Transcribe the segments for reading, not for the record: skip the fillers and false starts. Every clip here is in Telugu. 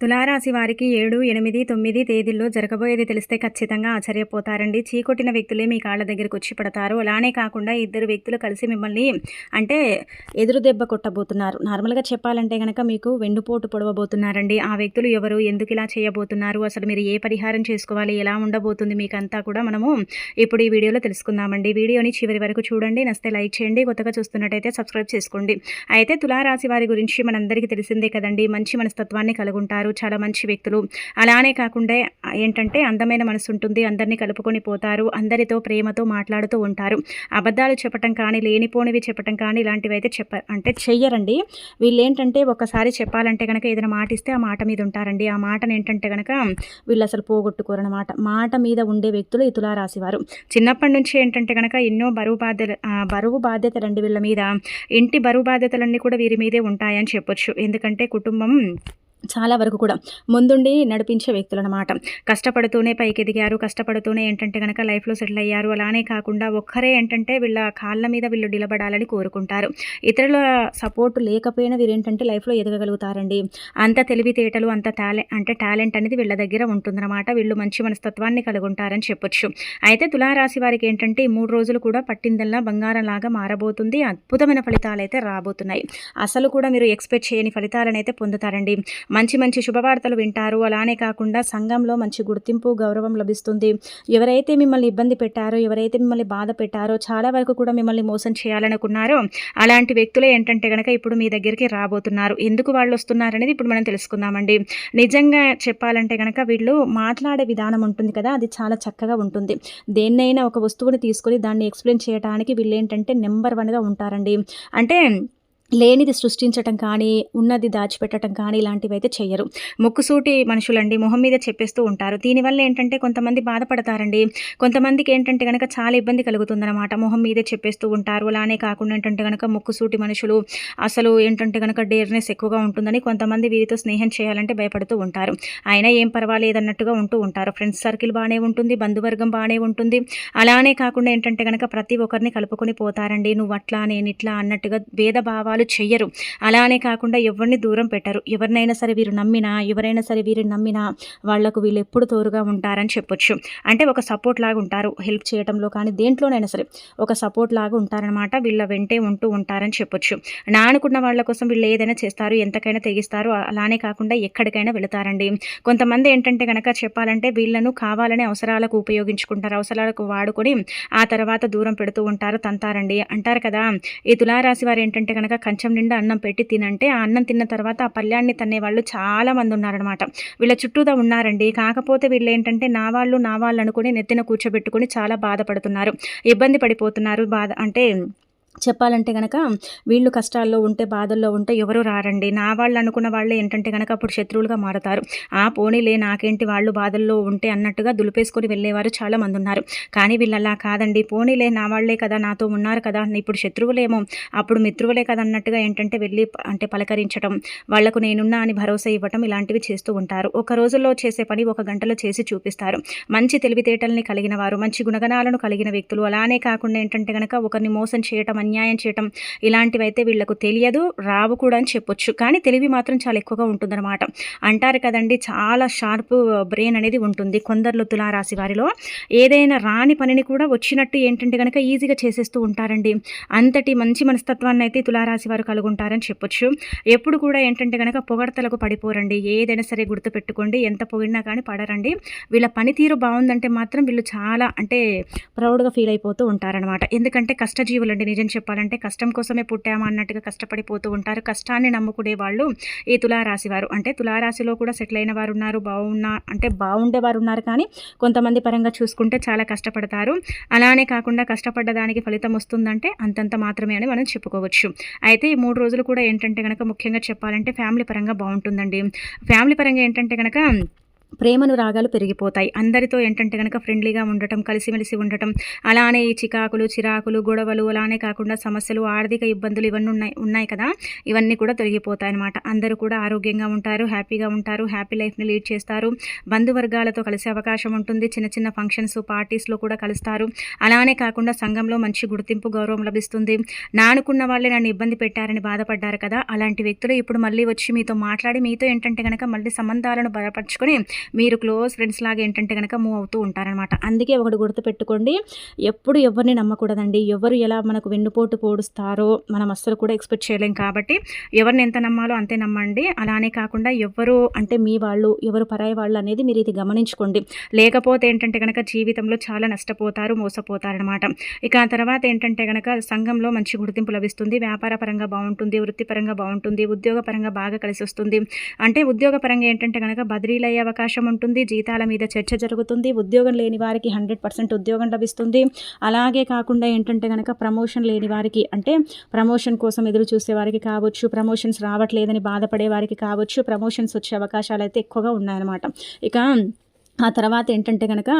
తులారాశి వారికి 7, 8, 9 తేదీల్లో జరగబోయేది తెలిస్తే ఖచ్చితంగా ఆశ్చర్యపోతారండి. చీకొట్టిన వ్యక్తులే మీ కాళ్ళ దగ్గరకొచ్చి పడతారు. అలానే కాకుండా ఇద్దరు వ్యక్తులు కలిసి మిమ్మల్ని అంటే ఎదురు దెబ్బ కొట్టబోతున్నారు. నార్మల్‌గా చెప్పాలంటే గనక మీకు వెన్నుపోటు పొడవబోతున్నారండి. ఆ వ్యక్తులు ఎవరు? ఎందుకిలా చేయబోతున్నారు? అసలు మీరు ఏ పరిహారం చేసుకోవాలి? ఎలా ఉండబోతుంది మీకంతా కూడా మనము ఇప్పుడు ఈ వీడియోలో తెలుసుకుందామండి. వీడియోని చివరి వరకు చూడండి. నచ్చితే లైక్ చేయండి. కొత్తగా చూస్తున్నట్టయితే సబ్స్క్రైబ్ చేసుకోండి. అయితే తులారాశి వారి గురించి మనందరికీ తెలిసిందే కదండీ! మంచి మనస్తత్వాన్ని కలిగుంటారు. చాలా మంచి వ్యక్తులు. అలానే కాకుండా ఏంటంటే అందమైన మనసుంటుంది. అందరిని కలుపుకొని పోతారు. అందరితో ప్రేమతో మాట్లాడుతూ ఉంటారు. అబద్ధాలు చెప్పటం కానీ, లేనిపోనివి చెప్పటం కానీ ఇలాంటివైతే చెయ్యరండి. వీళ్ళేంటంటే ఒకసారి చెప్పాలంటే గనక ఏదైనా మాట ఇస్తే ఆ మాట మీద ఉంటారండి. ఆ మాటనేంటంటే గనక వీళ్ళసలు పోగొట్టుకోరనమాట. మాట మీద ఉండే వ్యక్తులు ఈ తులారాశి వారు. చిన్నప్పటి నుంచి ఏంటంటే గనక ఎన్నో బరువు బాధ్యతలండి వీళ్ళ మీద. ఇంటి బరువు బాధ్యతలన్నీ కూడా వీరి మీదే ఉంటాయని చెప్పొచ్చు. ఎందుకంటే కుటుంబం చాలా వరకు కూడా ముందుండి నడిపించే వ్యక్తులనమాట. కష్టపడుతూనే పైకెదిగారు. కష్టపడుతూనే ఏంటంటే గనక లైఫ్‌లో సెటిల్ అయ్యారు. అలానే కాకుండా ఒక్కరే ఏంటంటే వీళ్ళ కాళ్ళ మీద వీళ్ళు నిలబడాలని కోరుకుంటారు. ఇతరుల సపోర్ట్ లేకపోయినా వీరేంటంటే లైఫ్‌లో ఎదగగలుగుతారండి. అంత తెలివితేటలు, అంత టాలెంట్ అనేది వీళ్ళ దగ్గర ఉంటుందన్నమాట. వీళ్ళు మంచి మనస్తత్వాన్ని కలిగుంటారని చెప్పొచ్చు. అయితే తులారాశి వారికి ఏంటంటే ఈ 3 రోజులు కూడా పట్టిందల్లా బంగారంలాగా మారబోతుంది. అద్భుతమైన ఫలితాలైతే రాబోతున్నాయి. అసలు కూడా మీరు ఎక్స్‌పెక్ట్ చేయని ఫలితాలనైతే పొందుతారండి. మంచి మంచి శుభవార్తలు వింటారు. అలానే కాకుండా సంఘంలో మంచి గుర్తింపు, గౌరవం లభిస్తుంది. ఎవరైతే మిమ్మల్ని ఇబ్బంది పెట్టారో, ఎవరైతే మిమ్మల్ని బాధ పెట్టారో, చాలా వరకు కూడా మిమ్మల్ని మోసం చేయాలనుకున్నారో అలాంటి వ్యక్తులే ఏంటంటే గనక ఇప్పుడు మీ దగ్గరికి రాబోతున్నారు. ఎందుకు వాళ్ళొస్తున్నారనేది ఇప్పుడు మనం తెలుసుకుందామండి. నిజంగా చెప్పాలంటే గనక వీళ్ళు మాట్లాడే విధానం ఉంటుంది కదా! అది చాలా చక్కగా ఉంటుంది. దేన్నైనా ఒక వస్తువుని తీసుకొని దాన్ని ఎక్స్‌ప్లెయిన్ చేయటానికి వీళ్ళేంటంటే నంబర్ 1గా ఉంటారండి. అంటే లేనిది సృష్టించటం కానీ, ఉన్నది దాచిపెట్టటం కానీ ఇలాంటివైతే చెయ్యరు. ముక్కుసూటి మనుషులండి. మొహం మీద చెప్పేస్తూ ఉంటారు. దీనివల్ల ఏంటంటే కొంతమంది బాధపడతారండి. కొంతమందికి ఏంటంటే గనక చాలా ఇబ్బంది కలుగుతుందనమాట. మొహం మీదే చెప్పేస్తూ ఉంటారు. అలానే కాకుండా ఏంటంటే గనక ముక్కుసూటి మనుషులు అసలు ఏంటంటే గనక డేర్‌నెస్ ఎక్కువగా ఉంటుందని కొంతమంది వీరితో స్నేహం చేయాలంటే భయపడుతూ ఉంటారు. అయినా ఏం పర్వాలేదన్నట్టుగా ఉంటూ ఉంటారు. ఫ్రెండ్స్ సర్కిల్ బానే ఉంటుంది. బంధువర్గం బానే ఉంటుంది. అలానే కాకుండా ఏంటంటే గనక ప్రతి ఒక్కరిని కలుపుకొని పోతారండి. నువ్వట్లా, నేనిట్లా అన్నట్టుగా భేదభావాలు చెయ్యరు. అలానే కాకుండా ఎవరిని దూరం పెట్టరు. ఎవరినైనా సరే ఎవరైనా సరే వీరిని నమ్మినా వాళ్లకు వీళ్ళు ఎప్పుడు తోడుగా ఉంటారని చెప్పొచ్చు. అంటే ఒక సపోర్ట్ లాగా ఉంటారు. హెల్ప్ చేయడంలో కానీ దేంట్లోనైనా సరే ఒక సపోర్ట్ లాగా ఉంటారనమాట. వీళ్ళ వెంటే ఉంటూ ఉంటారని చెప్పొచ్చు. నా అనుకున్న వాళ్ళ కోసం వీళ్ళు ఏదైనా చేస్తారు. ఎంతకైనా తెగిస్తారు. అలానే కాకుండా ఎక్కడికైనా వెళతారండి. కొంతమంది ఏంటంటే గనక చెప్పాలంటే వీళ్ళను కావాలనే అవసరాలకు ఉపయోగించుకుంటారు. అవసరాలకు వాడుకొని ఆ తర్వాత దూరం పెడుతూ ఉంటారు. తంతారండి. అంటారు కదా! ఈ తులారాశి వారు ఏంటంటే గనక కంచం నిండా అన్నం పెట్టి తినంటే ఆ అన్నం తిన్న తర్వాత ఆ పళ్ళ్యాన్ని తన్నేవాళ్ళు చాలా మంది ఉన్నారనమాట. వీళ్ళ చుట్టూతా ఉన్నారండి. కాకపోతే వీళ్ళేంటంటే నా వాళ్ళు అనుకుని నెత్తిన కూర్చోబెట్టుకొని చాలా బాధపడుతున్నారు. ఇబ్బంది పడిపోతున్నారు. అంటే చెప్పాలంటే గనక వీళ్ళు కష్టాల్లో ఉంటే, బాధల్లో ఉంటే ఎవరు రారండి. నా వాళ్ళు అనుకున్న వాళ్ళే ఏంటంటే గనక అప్పుడు శత్రువులుగా మారతారు. పోనీలే నాకేంటి వాళ్ళు బాధల్లో ఉంటే అన్నట్టుగా దులిపేసుకొని వెళ్ళేవారు చాలా మందున్నారు. కానీ వీళ్ళలా కాదండి. పోనీలే నా వాళ్ళే కదా, నాతో ఉన్నారు కదా, ఇప్పుడు శత్రువులేమో అప్పుడు మిత్రువులే కదా అన్నట్టుగా ఏంటంటే వెళ్ళి పలకరించటం, వాళ్లకు నేనున్నా అని భరోసా ఇవ్వటం ఇలాంటివి చేస్తూ ఉంటారు. ఒక రోజుల్లో చేసే పని ఒక గంటలో చేసి చూపిస్తారు. మంచి తెలివితేటల్ని కలిగిన వారు, మంచి గుణగణాలను కలిగిన వ్యక్తులు. అలానే కాకుండా ఏంటంటే గనక ఒకరిని మోసం చేయటం, అన్యాయం చేయటం ఇలాంటివైతే వీళ్ళకు తెలియదు, రావు కూడా అని చెప్పొచ్చు. కానీ తెలివి మాత్రం చాలా ఎక్కువగా ఉంటుందన్నమాట. అంటారు కదండి, చాలా షార్ప్ బ్రెయిన్ అనేది ఉంటుంది కొందరిలో తులారాశి వారిలో. ఏదైనా రాని పనిని కూడా వచ్చినట్టు ఏంటంటే గనక ఈజీగా చేసేస్తూ ఉంటారండి. అంతటి మంచి మనస్తత్వాన్ని అయితే తులారాశి వారు కలుగుంటారని చెప్పొచ్చు. ఎప్పుడు కూడా ఏంటంటే గనక పొగడ్తలకు పడిపోరండి. ఏదైనా సరే గుర్తుపెట్టుకోండి, ఎంత పొగిడినా కానీ పడరండి. వీళ్ళ పనితీరు బాగుందంటే మాత్రం వీళ్ళు చాలా ప్రౌడ్‌గా ఫీల్ అయిపోతూ ఉంటారనమాట. ఎందుకంటే కష్టజీవులండి. నిజం చెప్పాలంటే కష్టం కోసమే పుట్టామా అన్నట్టుగా కష్టపడిపోతూ ఉంటారు. కష్టాన్ని నమ్ముకునే వాళ్ళు ఈ తులారాశి వారు. అంటే తులారాశిలో కూడా సెటిల్ అయిన వారు ఉన్నారు. బాగుండేవారు ఉన్నారు. కానీ కొంతమంది పరంగా చూసుకుంటే చాలా కష్టపడతారు. అలానే కాకుండా కష్టపడ్డ దానికి ఫలితం వస్తుందంటే అంతంత మాత్రమే అని మనం చెప్పుకోవచ్చు. అయితే ఈ 3 రోజులు కూడా ఏంటంటే గనక ముఖ్యంగా చెప్పాలంటే ఫ్యామిలీ పరంగా బాగుంటుందండి. ఫ్యామిలీ పరంగా ఏంటంటే గనక ప్రేమనురాగాలు పెరిగిపోతాయి. అందరితో ఏంటంటే గనక ఫ్రెండ్లీగా ఉండటం, కలిసిమెలిసి ఉండటం, అలానే ఈ చికాకులు, చిరాకులు, గొడవలు అలానే కాకుండా సమస్యలు, ఆర్థిక ఇబ్బందులు ఇవన్నీ ఉన్నాయి కదా! ఇవన్నీ కూడా తొలగిపోతాయన్నమాట. అందరూ కూడా ఆరోగ్యంగా ఉంటారు, హ్యాపీగా ఉంటారు, హ్యాపీ లైఫ్‌ని లీడ్ చేస్తారు. బంధువర్గాలతో కలిసే అవకాశం ఉంటుంది. చిన్న చిన్న ఫంక్షన్స్, పార్టీస్‌లో కూడా కలుస్తారు. అలానే కాకుండా సంఘంలో మంచి గుర్తింపు, గౌరవం లభిస్తుంది. నా అనుకున్న వాళ్ళే నన్ను ఇబ్బంది పెట్టారని బాధపడ్డారు కదా! అలాంటి వ్యక్తులు ఇప్పుడు మళ్ళీ వచ్చి మీతో మాట్లాడి మీతో ఏంటంటే గనక మళ్ళీ సంబంధాలను బలపరుచుకొని మీరు క్లోజ్ ఫ్రెండ్స్ లాగా ఏంటంటే గనక మూవ్ అవుతూ ఉంటారనమాట. అందుకే ఒకటి గుర్తుపెట్టుకోండి, ఎప్పుడు ఎవరిని నమ్మకూడదండి. ఎవరు ఎలా మనకు వెన్నుపోటు పొడుస్తారో మనం అస్సలు కూడా ఎక్స్‌పెక్ట్ చేయలేం కాబట్టి ఎవరిని ఎంత నమ్మాలో అంతే నమ్మండి. అలానే కాకుండా ఎవరు అంటే మీ వాళ్ళు, ఎవరు పరాయి వాళ్ళు అనేది మీరు ఇది గమనించుకోండి. లేకపోతే ఏంటంటే గనక జీవితంలో చాలా నష్టపోతారు, మోసపోతారనమాట. ఇక ఆ తర్వాత ఏంటంటే గనక సంఘంలో మంచి గుర్తింపు లభిస్తుంది. వ్యాపార పరంగా బావుంటుంది, వృత్తిపరంగా బావుంటుంది, ఉద్యోగపరంగా బాగా కలిసొస్తుంది. అంటే ఉద్యోగపరంగా ఏంటంటే గనక బదిలీలయ్యే అవకాశం ఉంటుంది. జీతాల మీద చర్చ జరుగుతుంది. ఉద్యోగం లేని వారికి 100% ఉద్యోగం లభిస్తుంది. అలాగే కాకుండా ఏంటంటే గనక ప్రమోషన్ లేని వారికి అంటే ప్రమోషన్ కోసం ఎదురు చూసే వారికి కావచ్చు, ప్రమోషన్స్ రావట్లేదని బాధపడే వారికి కావచ్చు, ప్రమోషన్స్ వచ్చే అవకాశాలైతే ఎక్కువగా ఉన్నాయన్నమాట. ఇక ఆ తర్వాత ఏంటంటే గనక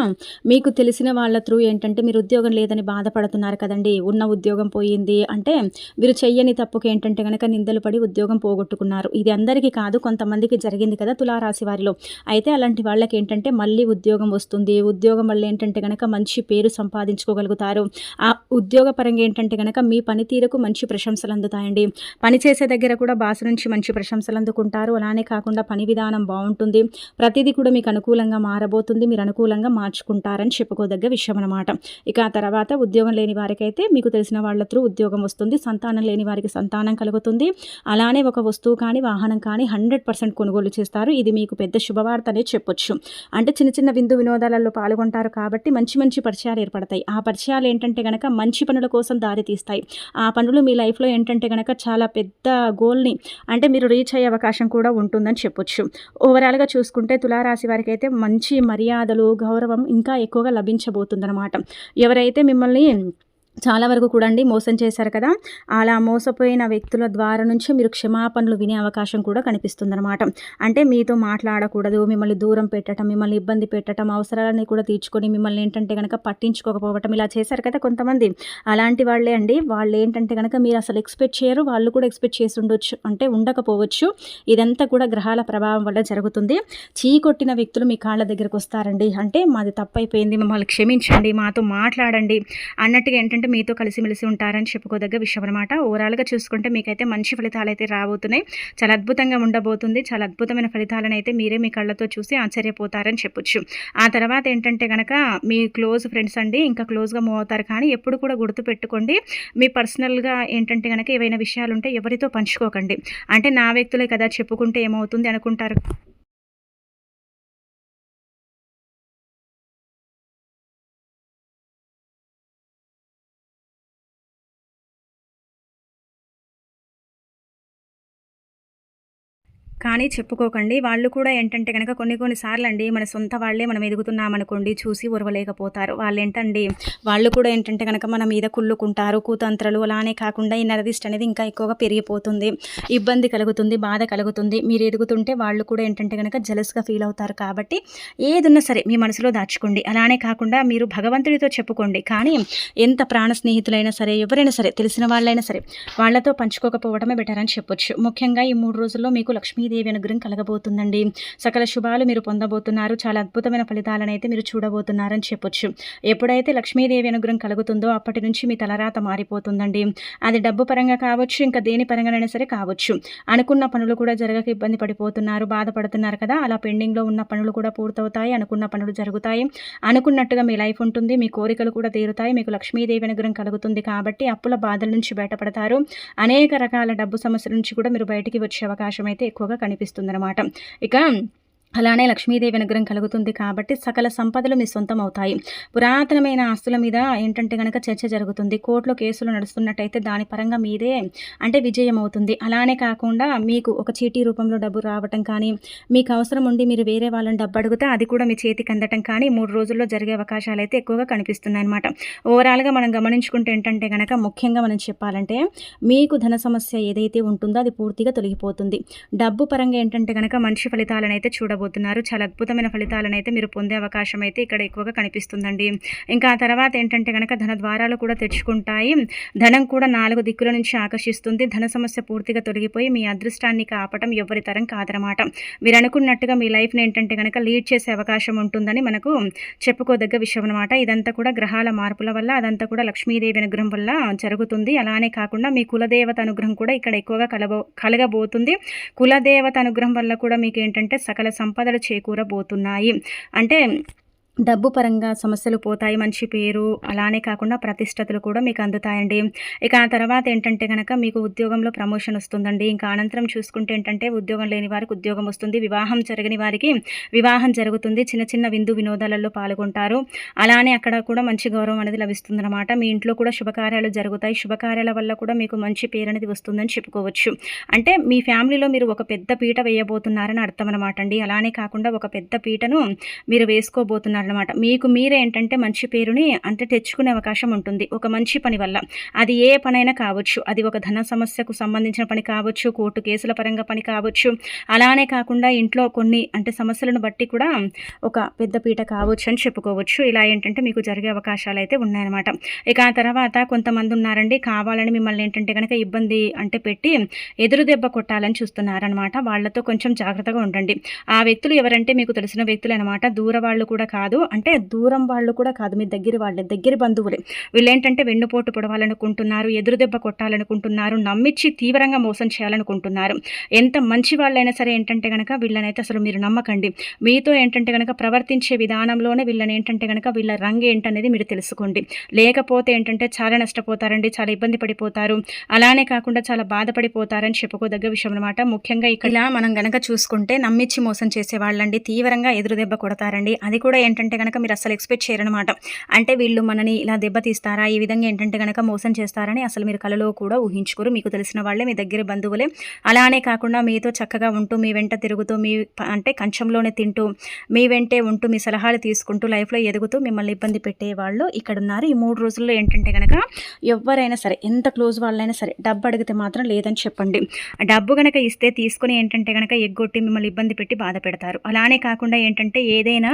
మీకు తెలిసిన వాళ్ళ త్రూ ఏంటంటే మీరు ఉద్యోగం లేదని బాధపడుతున్నారు కదండీ! ఉన్న ఉద్యోగం పోయింది అంటే మీరు చెయ్యని తప్పుకి ఏంటంటే గనక నిందలు పడి ఉద్యోగం పోగొట్టుకున్నారు. ఇది అందరికీ కాదు, కొంతమందికి జరిగింది కదా తులారాశి వారిలో. అయితే అలాంటి వాళ్ళకేంటంటే మళ్ళీ ఉద్యోగం వస్తుంది. ఉద్యోగం వల్ల ఏంటంటే గనక మంచి పేరు సంపాదించుకోగలుగుతారు. ఆ ఉద్యోగ పరంగా ఏంటంటే గనక మీ పనితీరుకు మంచి ప్రశంసలు అందుతాయండి. పని చేసే దగ్గర కూడా బాస్ నుంచి మంచి ప్రశంసలు అందుకుంటారు. అలానే కాకుండా పని విధానం బావుంటుంది. ప్రతిదీ కూడా మీకు అనుకూలంగా మారబోతుంది. మీరు అనుకూలంగా మార్చుకుంటారని చెప్పుకోదగ్గ విషయం అనమాట. ఇక ఆ తర్వాత ఉద్యోగం లేని వారికైతే మీకు తెలిసిన వాళ్ళ త్రూ ఉద్యోగం వస్తుంది. సంతానం లేని వారికి సంతానం కలుగుతుంది. అలానే ఒక వస్తువు కానీ, వాహనం కానీ 100% కొనుగోలు చేస్తారు. ఇది మీకు పెద్ద శుభవార్త అనే చెప్పొచ్చు. అంటే చిన్న చిన్న విందు వినోదాలలో పాల్గొంటారు కాబట్టి మంచి మంచి పరిచయాలు ఏర్పడతాయి. ఆ పరిచయాలు ఏంటంటే గనక మంచి పనుల కోసం దారి తీస్తాయి. ఆ పనులు మీ లైఫ్‌లో ఏంటంటే గనక చాలా పెద్ద గోల్‌ని అంటే మీరు రీచ్ అయ్యే అవకాశం కూడా ఉంటుందని చెప్పొచ్చు. ఓవరాల్‌గా చూసుకుంటే తులారాశి వారికైతే మంచి మర్యాదలు, గౌరవం ఇంకా ఎక్కువగా లభించబోతుందనమాట. ఎవరైతే మిమ్మల్ని చాలా వరకు కూడా అండి మోసం చేశారు కదా! అలా మోసపోయిన వ్యక్తుల ద్వారా నుంచి మీరు క్షమాపణలు వినే అవకాశం కూడా కనిపిస్తుందనమాట. అంటే మీతో మాట్లాడకూడదు, మిమ్మల్ని దూరం పెట్టడం, మిమ్మల్ని ఇబ్బంది పెట్టడం, అవసరాలన్నీ కూడా తీర్చుకొని మిమ్మల్ని ఏంటంటే గనక పట్టించుకోకపోవటం ఇలా చేశారు కదా కొంతమంది. అలాంటి వాళ్ళే అండి. వాళ్ళేంటంటే గనక మీరు అసలు ఎక్స్‌పెక్ట్ చేయరు. వాళ్ళు కూడా ఎక్స్‌పెక్ట్ చేసి ఉండొచ్చు. అంటే ఉండకపోవచ్చు. ఇదంతా కూడా గ్రహాల ప్రభావం వల్ల జరుగుతుంది. చీకొట్టిన వ్యక్తులు మీ కాళ్ళ దగ్గరకొస్తారండి. అంటే మాది తప్పైపోయింది, మమ్మల్ని క్షమించండి, మాతో మాట్లాడండి అన్నట్టుగా ఏంటంటే మీతో కలిసిమెలిసి ఉంటారని చెప్పుకోదగ్గ విషయం అనమాట. ఓవరాల్‌గా చూసుకుంటే మీకైతే మంచి ఫలితాలైతే రాబోతున్నాయి. చాలా అద్భుతంగా ఉండబోతుంది. చాలా అద్భుతమైన ఫలితాలనైతే మీరే మీ కళ్ళతో చూసి ఆశ్చర్యపోతారని చెప్పొచ్చు. ఆ తర్వాత ఏంటంటే గనక మీ క్లోజ్ ఫ్రెండ్స్ అండి ఇంకా క్లోజ్‌గా మూవ్ అవుతారు. కానీ ఎప్పుడు కూడా గుర్తుపెట్టుకోండి, మీ పర్సనల్‌గా ఏంటంటే గనక ఏవైనా విషయాలుంటే ఎవరితో పంచుకోకండి. అంటే నా వ్యక్తులే కదా చెప్పుకుంటే ఏమవుతుంది అనుకుంటారు. కానీ చెప్పుకోకండి. వాళ్ళు కూడా ఏంటంటే గనక కొన్ని కొన్ని సార్లండి మన సొంత వాళ్ళే మనం ఎదుగుతున్నామనుకోండి చూసి ఓర్వలేకపోతారు. వాళ్ళు కూడా ఏంటంటే గనక మన మీద కుళ్ళుకుంటారు. కుతంత్రాలు అలానే కాకుండా ఈ నరదిష్టి అనేది ఇంకా ఎక్కువగా పెరిగిపోతుంది. ఇబ్బంది కలుగుతుంది, బాధ కలుగుతుంది. మీరు ఎదుగుతుంటే వాళ్ళు కూడా ఏంటంటే గనక జెలస్‌గా ఫీల్ అవుతారు కాబట్టి ఏదున్నా సరే మీ మనసులో దాచుకోండి. అలానే కాకుండా మీరు భగవంతుడితో చెప్పుకోండి. కానీ ఎంత ప్రాణ స్నేహితులైనా సరే, ఎవరైనా సరే, తెలిసిన వాళ్ళైనా సరే వాళ్ళతో పంచుకోకపోవడమే బెటర్ అని చెప్పొచ్చు. ముఖ్యంగా ఈ 3 రోజుల్లో మీకు లక్ష్మీదేవి అనుగ్రహం కలగబోతుందండి. సకల శుభాలు మీరు పొందబోతున్నారు. చాలా అద్భుతమైన ఫలితాలనైతే మీరు చూడబోతున్నారని చెప్పొచ్చు. ఎప్పుడైతే లక్ష్మీదేవి అనుగ్రహం కలుగుతుందో అప్పటి నుంచి మీ తలరాత మారిపోతుందండి. అది డబ్బు పరంగా కావచ్చు, ఇంకా దేని పరంగానైనా సరే కావచ్చు. అనుకున్న పనులు కూడా జరగక ఇబ్బంది పడిపోతున్నారు, బాధపడుతున్నారు కదా! అలా పెండింగ్‌లో ఉన్న పనులు కూడా పూర్తవుతాయి. అనుకున్న పనులు జరుగుతాయి. అనుకున్నట్టుగా మీ లైఫ్ ఉంటుంది. మీ కోరికలు కూడా తీరుతాయి. మీకు లక్ష్మీదేవి అనుగ్రహం కలుగుతుంది కాబట్టి అప్పుల బాధల నుంచి బయటపడతారు. అనేక రకాల డబ్బు సమస్యల నుంచి కూడా మీరు బయటికి వచ్చే అవకాశం అయితే ఎక్కువగా కనిపిస్తుందన్నమాట. ఇక అలానే లక్ష్మీదేవి అనుగ్రహం కలుగుతుంది కాబట్టి సకల సంపదలు మీ సొంతం అవుతాయి. పురాతనమైన ఆస్తుల మీద ఏంటంటే గనక చర్చ జరుగుతుంది. కోర్టులో కేసులు నడుస్తున్నట్టయితే దాని పరంగా మీదే అంటే విజయం అవుతుంది. అలానే కాకుండా మీకు ఒక చీటీ రూపంలో డబ్బు రావటం కానీ, మీకు అవసరం ఉండి మీరు వేరే వాళ్ళని డబ్బు అడిగితే అది కూడా మీ చేతికి అందటం కానీ 3 రోజుల్లో జరిగే అవకాశాలైతే ఎక్కువగా కనిపిస్తున్నాయన్నమాట. ఓవరాల్‌గా మనం గమనించుకుంటే ఏంటంటే గనక ముఖ్యంగా మనం చెప్పాలంటే మీకు ధన సమస్య ఏదైతే ఉంటుందో అది పూర్తిగా తొలగిపోతుంది. డబ్బు పరంగా ఏంటంటే గనక మంచి ఫలితాలనైతే చూడబోతున్నారు. చూడబోతున్నారు. చాలా అద్భుతమైన ఫలితాలనైతే మీరు పొందే అవకాశం అయితే ఇక్కడ ఎక్కువగా కనిపిస్తుందండి. ఇంకా ఆ తర్వాత ఏంటంటే గనక ధన ద్వారాలు కూడా తెరుచుకుంటాయి. ధనం కూడా 4 దిక్కుల నుంచి ఆకర్షిస్తుంది. ధన సమస్య పూర్తిగా తొలగిపోయి మీ అదృష్టాన్ని కాపటం ఎవ్వరి తరం కాదనమాట. మీరు అనుకున్నట్టుగా మీ లైఫ్‌ని ఏంటంటే గనక లీడ్ చేసే అవకాశం ఉంటుందని మనకు చెప్పుకోదగ్గ విషయం అనమాట. ఇదంతా కూడా గ్రహాల మార్పుల వల్ల, అదంతా కూడా లక్ష్మీదేవి అనుగ్రహం వల్ల జరుగుతుంది. అలానే కాకుండా మీ కులదేవత అనుగ్రహం కూడా ఇక్కడ ఎక్కువగా కలగబోతుంది. కులదేవత అనుగ్రహం వల్ల కూడా మీకేంటంటే సకల సంపదలు చేకూరబోతున్నాయి. అంటే డబ్బు పరంగా సమస్యలు పోతాయి. మంచి పేరు అలానే కాకుండా ప్రతిష్టతలు కూడా మీకు అందుతాయండి. ఇక ఆ తర్వాత ఏంటంటే గనక మీకు ఉద్యోగంలో ప్రమోషన్ వస్తుందండి. ఇంకా అనంతరం చూసుకుంటే ఏంటంటే ఉద్యోగం లేని వారికి ఉద్యోగం వస్తుంది. వివాహం జరగని వారికి వివాహం జరుగుతుంది. చిన్న చిన్న విందు వినోదాలలో పాల్గొంటారు. అలానే అక్కడ కూడా మంచి గౌరవం అనేది లభిస్తుందన్నమాట. మీ ఇంట్లో కూడా శుభకార్యాలు జరుగుతాయి. శుభకార్యాల వల్ల కూడా మీకు మంచి పేరు అనేది వస్తుందని చెప్పుకోవచ్చు. అంటే మీ ఫ్యామిలీలో మీరు ఒక పెద్ద పీట వేయబోతున్నారని అర్థం అనమాట అండి. అలానే కాకుండా ఒక పెద్ద పీటను మీరు వేసుకోబోతున్నారు అనమాట. మీకు మీరే ఏంటంటే మంచి పేరుని అంటే తెచ్చుకునే అవకాశం ఉంటుంది ఒక మంచి పని వల్ల. అది ఏ పనైనా కావచ్చు. అది ఒక ధన సమస్యకు సంబంధించిన పని కావచ్చు, కోర్టు కేసుల పరంగా పని కావచ్చు. అలానే కాకుండా ఇంట్లో కొన్ని అంటే సమస్యలను బట్టి కూడా ఒక పెద్ద పీట కావచ్చు అని చెప్పుకోవచ్చు. ఇలా ఏంటంటే మీకు జరిగే అవకాశాలు అయితే ఉన్నాయన్నమాట. ఇక ఆ తర్వాత కొంతమంది ఉన్నారండి కావాలని మిమ్మల్ని ఏంటంటే కనుక ఇబ్బంది అంటే పెట్టి ఎదురు దెబ్బ కొట్టాలని చూస్తున్నారనమాట. వాళ్ళతో కొంచెం జాగ్రత్తగా ఉండండి. ఆ వ్యక్తులు ఎవరంటే మీకు తెలిసిన వ్యక్తులు అనమాట. దూర వాళ్ళు కూడా కాదు, అంటే దూరం వాళ్ళు కూడా కాదు, మీ దగ్గర వాళ్ళే, దగ్గర బంధువులే. వీళ్ళేంటంటే వెన్నుపోటు పొడవాలనుకుంటున్నారు, ఎదురు దెబ్బ కొట్టాలనుకుంటున్నారు, నమ్మించి తీవ్రంగా మోసం చేయాలనుకుంటున్నారు. ఎంత మంచి వాళ్ళైనా సరే ఏంటంటే కనుక వీళ్ళనైతే అసలు మీరు నమ్మకండి. మీతో ఏంటంటే కనుక ప్రవర్తించే విధానంలోనే వీళ్ళని ఏంటంటే కనుక వీళ్ళ రంగు ఏంటనేది మీరు తెలుసుకోండి. లేకపోతే ఏంటంటే చాలా నష్టపోతారండి, చాలా ఇబ్బంది పడిపోతారు. అలానే కాకుండా చాలా బాధపడిపోతారని చెప్పుకోదగ్గ విషయం అనమాట. ముఖ్యంగా ఇలా మనం గనక చూసుకుంటే నమ్మించి మోసం చేసే వాళ్ళండి తీవ్రంగా ఎదురు దెబ్బ కొడతారండి. అది కూడా ఏంటంటే కనుక మీరు అసలు ఎక్స్పెక్ట్ చేయరనమాట. అంటే వీళ్ళు మనని ఇలా దెబ్బతీస్తారా, ఈ విధంగా ఏంటంటే కనుక మోసం చేస్తారని అసలు మీరు కలలో కూడా ఊహించుకోరు. మీకు తెలిసిన వాళ్ళే, మీ దగ్గర బంధువులే. అలానే కాకుండా మీతో చక్కగా ఉంటూ, మీ వెంట తిరుగుతూ, మీ అంటే కంచంలోనే తింటూ, మీ వెంటే ఉంటూ, మీ సలహాలు తీసుకుంటూ, లైఫ్లో ఎదుగుతూ మిమ్మల్ని ఇబ్బంది పెట్టేవాళ్ళు ఇక్కడ ఉన్నారు. ఈ 3 రోజుల్లో ఏంటంటే కనుక ఎవరైనా సరే, ఎంత క్లోజ్ వాళ్ళైనా సరే డబ్బు అడిగితే మాత్రం లేదని చెప్పండి. డబ్బు కనుక ఇస్తే తీసుకొని ఏంటంటే కనుక ఎగ్గొట్టి మిమ్మల్ని ఇబ్బంది పెట్టి బాధ పెడతారు. అలానే కాకుండా ఏంటంటే ఏదైనా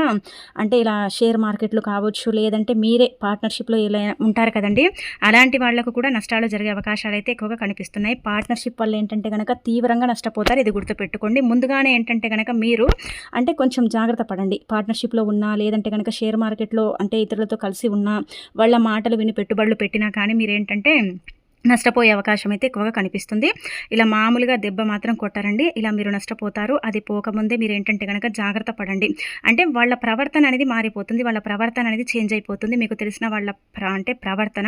అంటే ఇలా షేర్ మార్కెట్లు కావచ్చు, లేదంటే మీరే పార్ట్నర్షిప్లో ఇలా ఉంటారు కదండి, అలాంటి వాళ్లకు కూడా నష్టాలు జరిగే అవకాశాలు అయితే ఎక్కువగా కనిపిస్తున్నాయి. పార్ట్నర్షిప్ వల్ల ఏంటంటే కనుక తీవ్రంగా నష్టపోతారు. ఇది గుర్తుపెట్టుకోండి. ముందుగానే ఏంటంటే కనుక మీరు అంటే కొంచెం జాగ్రత్త పడండి. పార్ట్నర్షిప్లో ఉన్నా, లేదంటే కనుక షేర్ మార్కెట్లో అంటే ఇతరులతో కలిసి ఉన్నా, వాళ్ళ మాటలు విని పెట్టుబడులు పెట్టినా కానీ మీరేంటంటే నష్టపోయే అవకాశం అయితే ఎక్కువగా కనిపిస్తుంది. ఇలా మామూలుగా దెబ్బ మాత్రం కొట్టారండి, ఇలా మీరు నష్టపోతారు. అది పోకముందే మీరు ఏంటంటే కనుక జాగ్రత్త పడండి. అంటే వాళ్ళ ప్రవర్తన అనేది మారిపోతుంది, వాళ్ళ ప్రవర్తన అనేది చేంజ్ అయిపోతుంది. మీకు తెలిసిన వాళ్ళ అంటే ప్రవర్తన,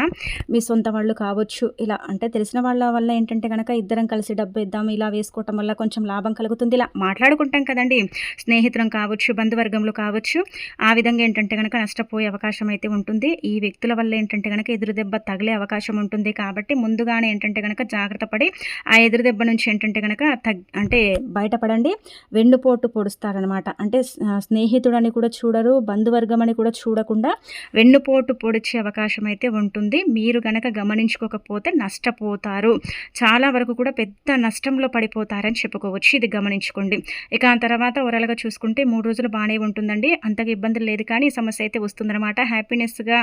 మీ సొంత వాళ్ళు కావచ్చు, ఇలా అంటే తెలిసిన వాళ్ళ వల్ల ఏంటంటే కనుక ఇద్దరం కలిసి డబ్బు ఇద్దాం, ఇలా వేసుకోవటం వల్ల కొంచెం లాభం కలుగుతుంది, ఇలా మాట్లాడుకుంటాం కదండి. స్నేహితులం కావచ్చు, బంధువర్గంలో కావచ్చు, ఆ విధంగా ఏంటంటే కనుక నష్టపోయే అవకాశం అయితే ఉంటుంది. ఈ వ్యక్తుల వల్ల ఏంటంటే కనుక ఎదురు దెబ్బ తగిలే అవకాశం ఉంటుంది. కాబట్టి ముందుగానే ఏంటంటే కనుక జాగ్రత్త పడి ఆ ఎదురు దెబ్బ నుంచి ఏంటంటే కనుక అంటే బయటపడండి. వెన్నుపోటు పొడుస్తారనమాట. అంటే స్నేహితుడని కూడా చూడరు, బంధువర్గం అని కూడా చూడకుండా వెన్నుపోటు పొడిచే అవకాశం అయితే ఉంటుంది. మీరు కనుక గమనించుకోకపోతే నష్టపోతారు. చాలా వరకు కూడా పెద్ద నష్టంలో పడిపోతారని చెప్పుకోవచ్చు. ఇది గమనించుకోండి. ఇక ఆ తర్వాత ఓవరాల్గా చూసుకుంటే 3 రోజులు బాగానే ఉంటుందండి. అంతగా ఇబ్బందులు లేదు, కానీ ఈ సమస్య అయితే వస్తుందన్నమాట. హ్యాపీనెస్గా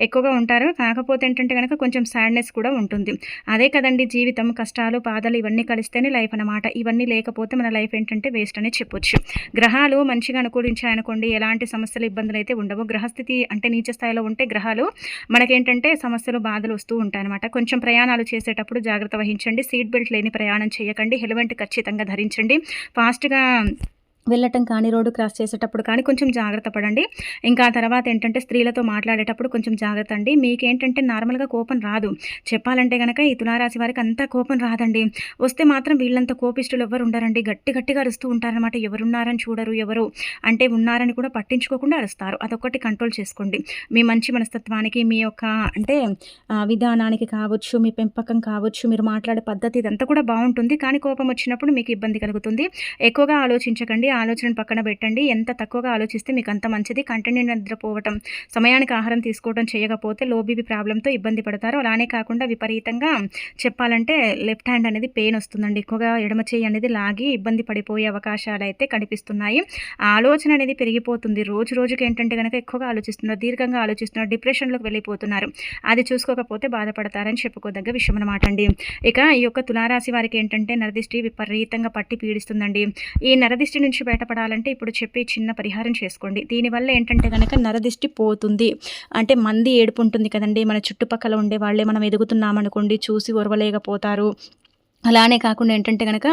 ఎక్కువగా ఉంటారు. కాకపోతే ఏంటంటే కనుక కొంచెం సాడ్నెస్ కూడా ఉంటుంది. అదే కదండి జీవితం. కష్టాలు, బాధలు ఇవన్నీ కలిస్తేనే లైఫ్ అనమాట. ఇవన్నీ లేకపోతే మన లైఫ్ ఏంటంటే వేస్ట్ అని చెప్పొచ్చు. గ్రహాలు మంచిగా అనుకూలించాయనుకోండి, ఎలాంటి సమస్యలు, ఇబ్బందులు అయితే ఉండవు. గ్రహస్థితి అంటే నీచ స్థాయిలో ఉంటే గ్రహాలు మనకేంటంటే సమస్యలు, బాధలు వస్తూ ఉంటాయన్నమాట. కొంచెం ప్రయాణాలు చేసేటప్పుడు జాగ్రత్త వహించండి. సీట్ బెల్ట్ లేని ప్రయాణం చేయకండి. హెల్మెట్ ఖచ్చితంగా ధరించండి. ఫాస్ట్గా వెళ్ళటం కానీ, రోడ్డు క్రాస్ చేసేటప్పుడు కానీ కొంచెం జాగ్రత్త పడండి. ఇంకా ఆ తర్వాత ఏంటంటే స్త్రీలతో మాట్లాడేటప్పుడు కొంచెం జాగ్రత్త అండి. మీకేంటంటే నార్మల్గా కోపం రాదు. చెప్పాలంటే కనుక ఈ తులారాశి వారికి అంతా కోపం రాదండి. వస్తే మాత్రం వీళ్ళంత కోపిష్టులు ఎవరు ఉండరండి. గట్టిగా అరుస్తూ ఉంటారనమాట. ఎవరున్నారని చూడరు, ఎవరు అంటే ఉన్నారని కూడా పట్టించుకోకుండా అరుస్తారు. అదొకటి కంట్రోల్ చేసుకోండి. మీ మంచి మనస్తత్వానికి, మీ యొక్క అంటే విధానానికి కావచ్చు, మీ పెంపకం కావచ్చు, మీరు మాట్లాడే పద్ధతి ఇదంతా కూడా బాగుంటుంది. కానీ కోపం వచ్చినప్పుడు మీకు ఇబ్బంది కలుగుతుంది. ఎక్కువగా ఆలోచించకండి. ఆలోచనను పక్కన పెట్టండి. ఎంత తక్కువగా ఆలోచిస్తే మీకు అంత మంచిది. కంటిన్యూ నిద్రపోవటం, సమయానికి ఆహారం తీసుకోవడం చేయకపోతే లో బీపీ ప్రాబ్లమ్‌తో ఇబ్బంది పడతారు. అలానే కాకుండా విపరీతంగా చెప్పాలంటే లెఫ్ట్ హ్యాండ్ అనేది పెయిన్ వస్తుందండి. ఎక్కువగా ఎడమ చెయ్యి అనేది లాగి ఇబ్బంది పడిపోయే అవకాశాలైతే కనిపిస్తున్నాయి. ఆలోచన అనేది పెరిగిపోతుంది. రోజు రోజుకి ఏంటంటే గనక ఎక్కువగా ఆలోచిస్తున్నారు, దీర్ఘంగా ఆలోచిస్తున్నారు, డిప్రెషన్‌లోకి వెళ్ళిపోతున్నారు. అది చూసుకోకపోతే బాధపడతారని చెప్పుకోదగ్గ విషయం అనమాట అండి. ఇక ఈ యొక్క తులారాశి వారికి ఏంటంటే నరదిష్టి విపరీతంగా పట్టి పీడిస్తుందండి. ఈ నరదిష్టి నుంచి బయటపడాలంటే ఇప్పుడు చెప్పే చిన్న పరిహారం చేసుకోండి. దీనివల్ల ఏంటంటే గనక నరదిష్టి పోతుంది. అంటే మంది ఏడుపు ఉంటుంది కదండీ! మన చుట్టుపక్కల ఉండే వాళ్ళే మనం ఎదుగుతున్నామనుకోండి చూసి ఓర్వలేకపోతారు. అలానే కాకుండా ఏంటంటే గనక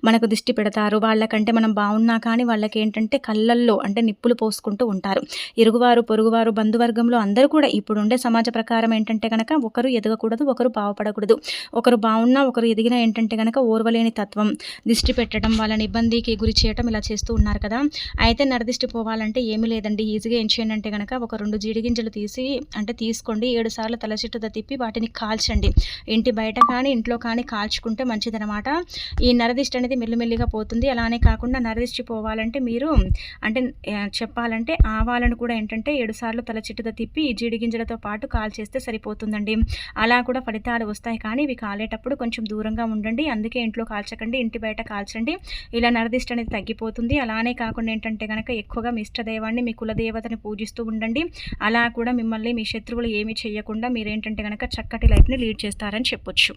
మనకు దిష్టి పెడతారు. వాళ్ళకంటే మనం బావున్నా కానీ వాళ్ళకేంటంటే కళ్ళల్లో అంటే నిప్పులు పోసుకుంటూ ఉంటారు. ఇరుగువారు, పొరుగువారు, బంధువర్గంలో అందరూ కూడా ఇప్పుడుండే సమాజ ప్రకారం ఏంటంటే గనక ఒకరు ఎదగకూడదు, ఒకరు బాగుపడకూడదు. ఒకరు బావున్నా, ఒకరు ఎదిగినా ఏంటంటే గనక ఓర్వలేని తత్వం, దిష్టి పెట్టడం, వాళ్ళని ఇబ్బందికి గురి చేయటం ఇలా చేస్తూ ఉన్నారు కదా! అయితే నరదిష్టి పోవాలంటే ఏమీ లేదండి. ఈజీగా ఏం చేయండి అంటే గనక ఒక 2 జీడిగింజలు తీసుకోండి. 7 సార్లు తల చుట్టూతా తిప్పి వాటిని కాల్చండి. ఇంటి బయట కానీ, ఇంట్లో కానీ కాల్చుకుంటే మంచిదనమాట. ఈ నరదిష్టి అనేది మెల్లిమెల్లిగా పోతుంది. అలానే కాకుండా నరదిష్టి పోవాలంటే మీరు అంటే చెప్పాలంటే ఆవాలను కూడా ఏంటంటే 7 సార్లు తల చుట్టూతా తిప్పి ఈ జీడిగింజలతో పాటు కాల్చేస్తే సరిపోతుందండి. అలా కూడా ఫలితాలు వస్తాయి. కానీ ఇవి కాలేటప్పుడు కొంచెం దూరంగా ఉండండి. అందుకే ఇంట్లో కాల్చకండి, ఇంటి బయట కాల్చండి. ఇలా నరదిష్టి అనేది తగ్గిపోతుంది. అలానే కాకుండా ఏంటంటే గనక ఎక్కువగా మీ ఇష్టదైవాన్ని, మీ కులదేవతని పూజిస్తూ ఉండండి. అలా కూడా మిమ్మల్ని మీ శత్రువులు ఏమీ చేయకుండా మీరేంటంటే గనక చక్కటి లైఫ్‌ని లీడ్ చేస్తారని చెప్పొచ్చు.